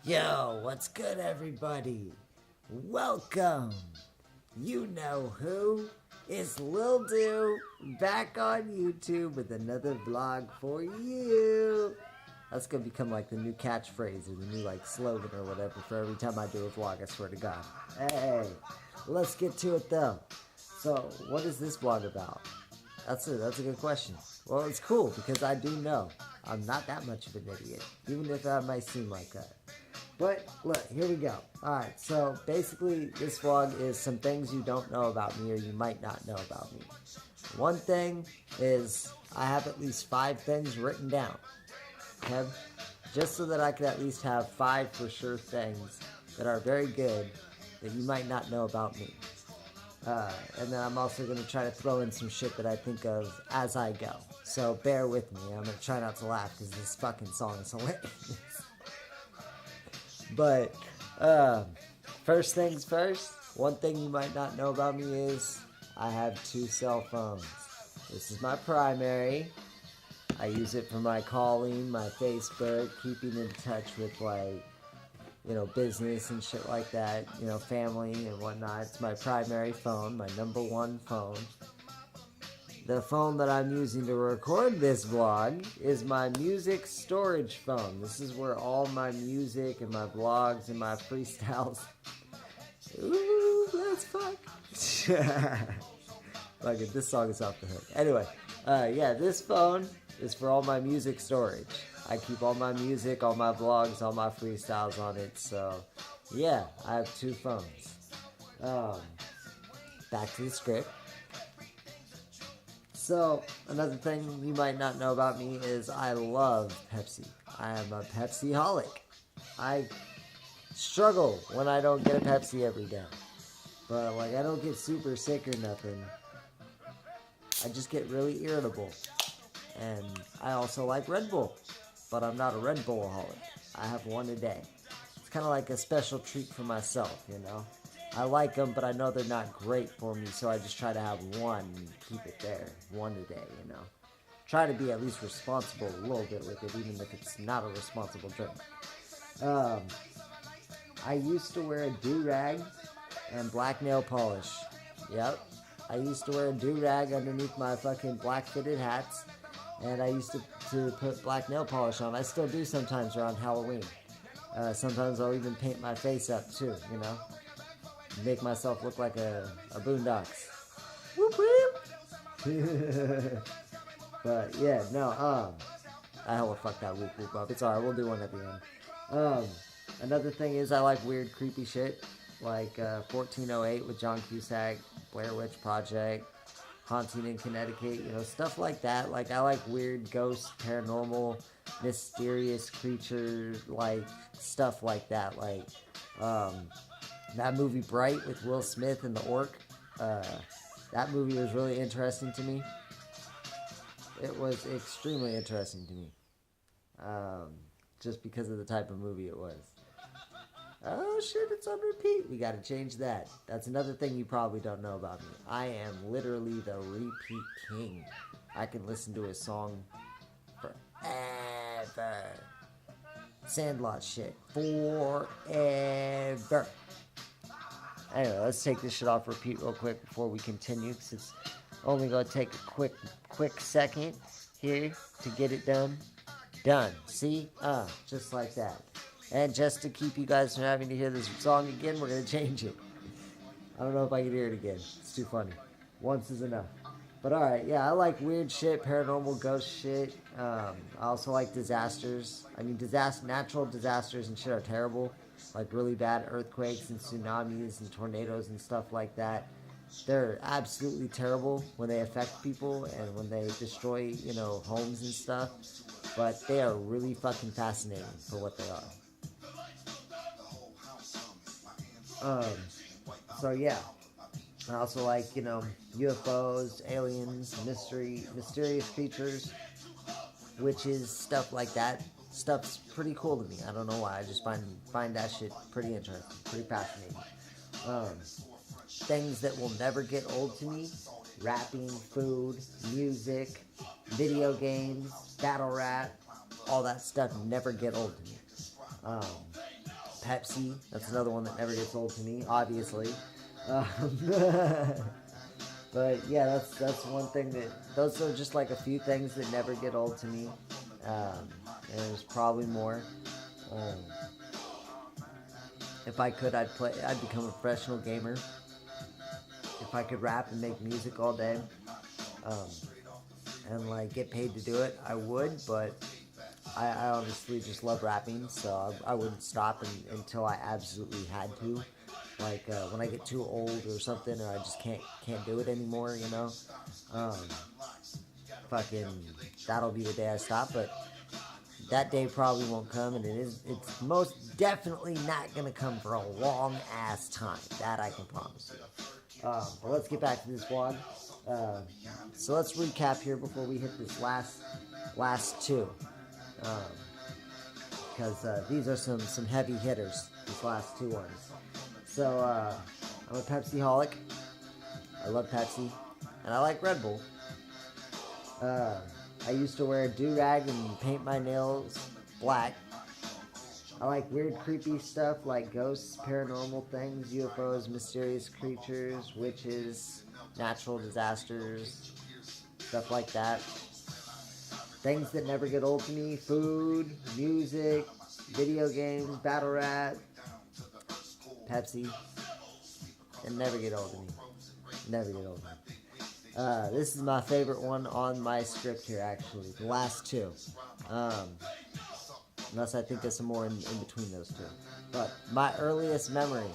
Yo, what's good, everybody? Welcome. You know who? It's Lil Do back on YouTube with another vlog for you. That's gonna become like the new catchphrase or the new like slogan or whatever for every time I do a vlog, I swear to God. Hey, let's get to it though. So, what is this vlog about? That's a good question. Well, it's cool because I do know I'm not that much of an idiot, even if I might seem like that. But look, here we go. Alright, so basically this vlog is some things you don't know about me or you might not know about me. One thing is I have at least 5 things written down. Okay? Just so that I could at least have 5 for sure things that are very good that you might not know about me. And then I'm also going to try to throw in some shit that I think of as I go. So bear with me. I'm going to try not to laugh because this fucking song is hilarious. But first things first, one thing you might not know about me is I have 2 cell phones. This is my primary. I use it for my calling, my Facebook, keeping in touch with like, business and shit like that, family and whatnot. It's my primary phone, my number 1 phone. The phone that I'm using to record this vlog is my music storage phone. This is where all my music and my vlogs and my freestyles. Ooh, let's fuck. Fuck it, this song is off the hook. Anyway, this phone is for all my music storage. I keep all my music, all my vlogs, all my freestyles on it. So, yeah, I have 2 phones. Back to the script. So, another thing you might not know about me is I love Pepsi. I am a Pepsi-holic. I struggle when I don't get a Pepsi every day. But, I don't get super sick or nothing. I just get really irritable. And I also like Red Bull. But I'm not a Red Bull-holic. I have one a day. It's kind of like a special treat for myself, I like them, but I know they're not great for me, so I just try to have one and keep it there. One a day, Try to be at least responsible a little bit with it, even if it's not a responsible drink. I used to wear a do-rag and black nail polish. Yep. I used to wear a do-rag underneath my fucking black fitted hats, and I used to put black nail polish on. I still do sometimes around Halloween. Sometimes I'll even paint my face up, too, Make myself look like a boondocks. Whoop whoop. But yeah, no, I hella fuck that whoop whoop up. It's alright, we'll do one at the end. Another thing is I like weird creepy shit. Like 1408 with John Cusack, Blair Witch Project, Haunting in Connecticut, stuff like that. Like I like weird ghosts, paranormal, mysterious creatures, like stuff like that. Like that movie Bright with Will Smith and the orc, that movie was really interesting to me. It was extremely interesting to me. Just because of the type of movie it was. Oh shit, it's on repeat. We gotta change that. That's another thing you probably don't know about me. I am literally the repeat king. I can listen to a song forever. Sandlot shit. Forever. Anyway, let's take this shit off repeat real quick before we continue, because it's only going to take a quick second here to get it done. Done. See? Just like that. And just to keep you guys from having to hear this song again, we're going to change it. I don't know if I can hear it again. It's too funny. Once is enough. But alright, yeah, I like weird shit, paranormal ghost shit. I also like disasters. I mean, natural disasters and shit are terrible. Like really bad earthquakes and tsunamis and tornadoes and stuff like that. They're absolutely terrible when they affect people and when they destroy, homes and stuff. But they are really fucking fascinating for what they are. So yeah. I also like, UFOs, aliens, mysterious creatures, witches, stuff like that. Stuff's pretty cool to me. I don't know why. I just find that shit pretty interesting, pretty fascinating. Things that will never get old to me: rapping, food, music, video games, battle rap, all that stuff never get old to me. Pepsi, that's another one that never gets old to me, obviously. Um, but yeah, that's one thing those are just like a few things that never get old to me. And there's probably more. Um, if I could, I'd become a professional gamer. If I could rap and make music all day, um, and like get paid to do it, I would. But I honestly just love rapping, so I wouldn't stop until I absolutely had to. Like when I get too old or something, or I just can't do it anymore, you know. Um, fucking, that'll be the day I stop. But that day probably won't come, and it's most definitely not gonna come for a long ass time. That I can promise you. But let's get back to this vlog. So let's recap here before we hit this last two. Because these are some heavy hitters, these last two ones. So, I'm a Pepsi-holic. I love Pepsi. And I like Red Bull. I used to wear a do-rag and paint my nails black. I like weird, creepy stuff like ghosts, paranormal things, UFOs, mysterious creatures, witches, natural disasters, stuff like that. Things that never get old to me: food, music, video games, battle rap, Pepsi. It never get old to me. Never get old to me. This is my favorite one on my script here, actually. The last two. Unless I think there's some more in between those two. But my earliest memory,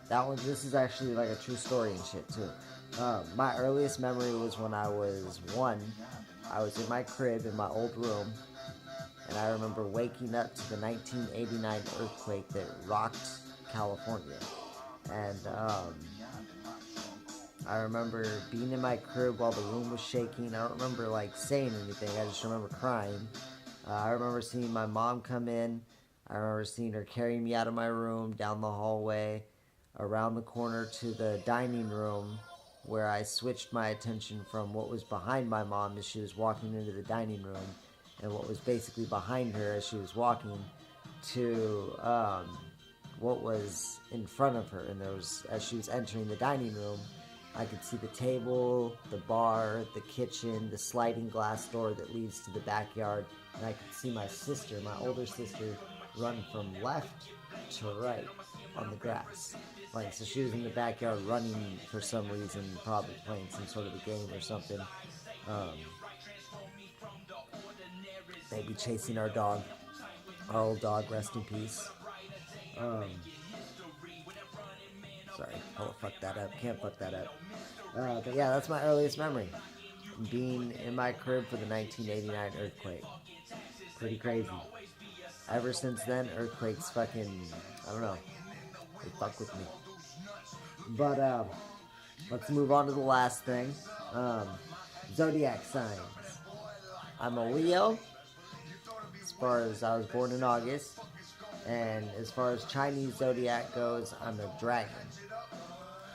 this is actually like a true story and shit too. My earliest memory was when I was one. I was in my crib in my old room, and I remember waking up to the 1989 earthquake that rocked California. And I remember being in my crib while the room was shaking. I don't remember like saying anything. I just remember crying. I remember seeing my mom come in. I remember seeing her carry me out of my room, down the hallway, around the corner to the dining room, where I switched my attention from what was behind my mom as she was walking into the dining room, and what was basically behind her as she was walking, to what was in front of her. And as she was entering the dining room, I could see the table, the bar, the kitchen, the sliding glass door that leads to the backyard, and I could see my sister, my older sister, run from left to right on the grass. Like, so she was in the backyard running for some reason, probably playing some sort of a game or something. Maybe chasing our dog, our old dog, rest in peace. Sorry, I'll fuck that up. Can't fuck that up. But yeah, that's my earliest memory. Being in my crib for the 1989 earthquake. Pretty crazy. Ever since then, earthquakes fucking, I don't know, they fuck with me. But let's move on to the last thing. Zodiac signs. I'm a Leo, as far as I was born in August. And as far as Chinese zodiac goes, I'm a dragon.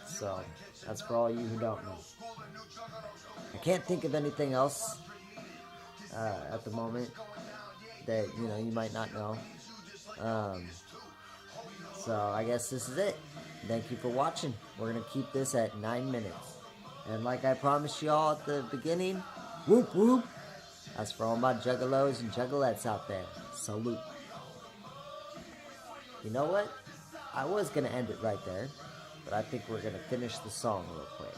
So, that's for all you who don't know. I can't think of anything else at the moment that, you might not know. So, I guess this is it. Thank you for watching. We're going to keep this at 9 minutes. And like I promised y'all at the beginning, whoop whoop. That's for all my juggalos and juggalettes out there. Salute. You know what? I was going to end it right there, but I think we're going to finish the song real quick.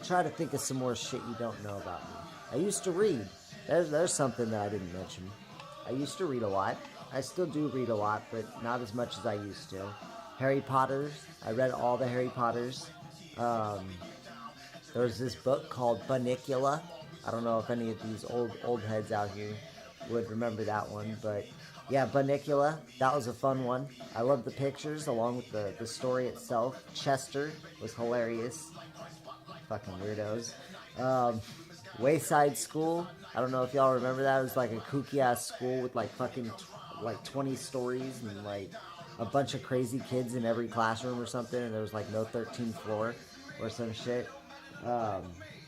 Try to think of some more shit you don't know about me. I used to read. There's something that I didn't mention. I used to read a lot. I still do read a lot, but not as much as I used to. Harry Potters. I read all the Harry Potters. There was this book called Bunnicula. I don't know if any of these old heads out here would remember that one, but yeah, Bunnicula. That was a fun one. I loved the pictures along with the story itself. Chester was hilarious. Fucking weirdos. Wayside School. I don't know if y'all remember that. It was like a kooky ass school with like fucking 20 stories and like a bunch of crazy kids in every classroom or something, and there was like no 13th floor or some shit.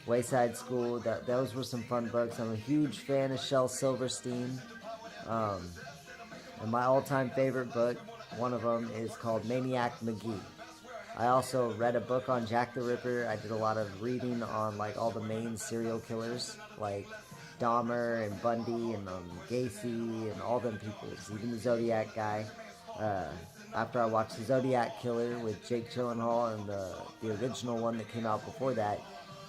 Wayside School. Those were some fun books. I'm a huge fan of Shel Silverstein. And my all-time favorite book, one of them, is called Maniac McGee. I also read a book on Jack the Ripper. I did a lot of reading on like all the main serial killers, like Dahmer and Bundy and Gacy and all them peoples, even the Zodiac guy. After I watched the Zodiac Killer with Jake Gyllenhaal and the original one that came out before that,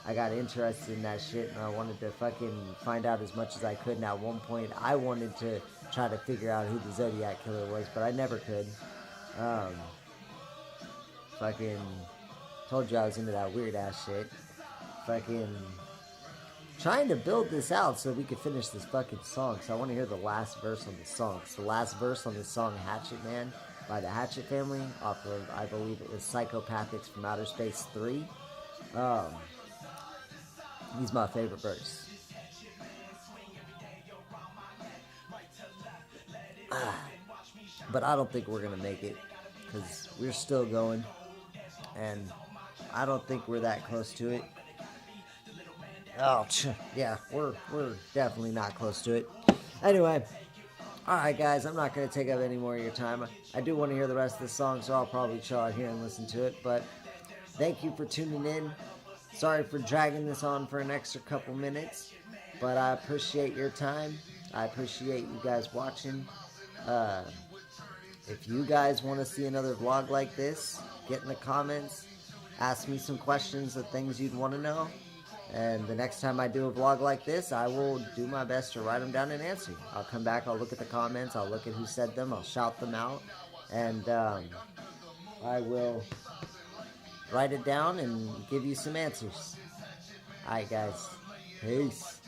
I got interested in that shit and I wanted to fucking find out as much as I could. And at one point, I wanted to try to figure out who the Zodiac Killer was, but I never could. Fucking told you I was into that weird ass shit. Fucking trying to build this out so we could finish this fucking song. So I want to hear the last verse on the song. It's the last verse on the song Hatchet Man by the Hatchet Family off of, I believe it was Psychopathics from Outer Space 3. He's my favorite verse. But I don't think we're going to make it because we're still going. And I don't think we're that close to it. Oh, yeah, we're definitely not close to it. Anyway, alright guys, I'm not going to take up any more of your time. I do want to hear the rest of the song, so I'll probably chill out here and listen to it. But thank you for tuning in. Sorry for dragging this on for an extra couple minutes. But I appreciate your time. I appreciate you guys watching. If you guys want to see another vlog like this, get in the comments, ask me some questions of things you'd want to know, and the next time I do a vlog like this, I will do my best to write them down and answer you. I'll come back, I'll look at the comments, I'll look at who said them, I'll shout them out, and I will write it down and give you some answers. Alright guys, peace.